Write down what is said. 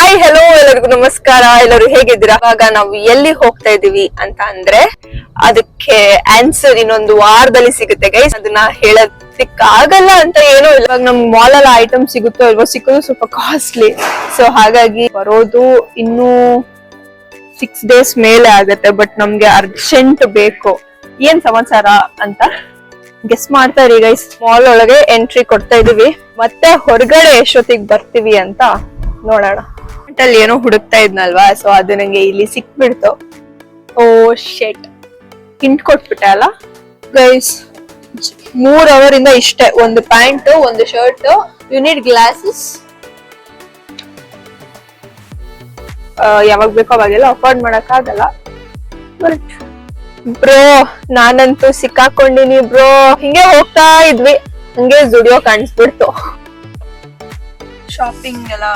Hi hello ಎಲ್ಲರಿಗೂ ನಮಸ್ಕಾರ. ಎಲ್ಲರೂ ಹೇಗಿದ್ದೀರಾ? ಇವಾಗ ನಾವು ಎಲ್ಲಿ ಹೋಗ್ತಾ ಇದೀವಿ ಅಂತ ಅಂದ್ರೆ ಅದಕ್ಕೆ ಆನ್ಸರ್ ಇನ್ನೊಂದು ವಾರದಲ್ಲಿ ಸಿಗುತ್ತೆ ಗೈಸ್. ಅದನ್ನ ಹೇಳೋದಕ್ಕಾಗಲ್ಲ ಅಂತ ಏನೂ ಇಲ್ಲ. ಇವಾಗ ನಮ್ ಮಾಲ್ ಅಲ್ಲಿ ಐಟಮ್ ಸಿಗುತ್ತೋ ಇಲ್ವೋ, ಸಿಕ್ಕೋದು ಸ್ವಲ್ಪ ಕಾಸ್ಟ್ಲಿ. ಸೊ ಹಾಗಾಗಿ ಬರೋದು ಇನ್ನೂ 6 days ಮೇಲೆ ಆಗತ್ತೆ. ಬಟ್ ನಮ್ಗೆ ಅರ್ಜೆಂಟ್ ಬೇಕು. ಏನ್ ಸಮಾಚಾರ ಅಂತ ಗೆಸ್ ಮಾಡ್ತಾ ಇರಿ ಗೈಸ್. ಮಾಲ್ ಒಳಗೆ ಎಂಟ್ರಿ ಕೊಡ್ತಾ ಇದೀವಿ, ಮತ್ತೆ ಹೊರಗಡೆ ಎಷ್ಟೊತ್ತಿಗೆ ಬರ್ತೀವಿ ಅಂತ ನೋಡೋಣ. ಅಲ್ಲಿ ಏನೋ ಹುಡುಕ್ತಾ ಇದ್ನಲ್ವಾ, ಸೊ ಅದು ನಂಗೆ ಇಲ್ಲಿ ಸಿಕ್ಬಿಡ್ತು. ಓ ಶೆಟ್, ಹಿಂಟ್ ಕೊಟ್ಬಿಟ್ಟೆ ಅಲ್ಲ ಗೈಸ್. 3 hour ಇಂದ ಇಷ್ಟೇ. ಒಂದು ಪ್ಯಾಂಟ್, ಒಂದು ಶರ್ಟ್. You need glasses. ಯಾವಾಗ ಬೇಕೋ ಅವಾಗೆಲ್ಲ ಅಫೋರ್ಡ್ ಮಾಡಕ್ ಆಗಲ್ಲ. ಬಟ್ ಬ್ರೋ ನಾನಂತೂ ಸಿಕ್ಕಾಕೊಂಡಿನಿ ಬ್ರೋ. ಹಿಂಗೆ ಹೋಗ್ತಾ ಇದ್ವಿ, ಹಂಗೆ ಜುಡಿಯೋ ಕಾಣಿಸ್ಬಿಡ್ತು. ಶಾಪಿಂಗ್ ಎಲ್ಲ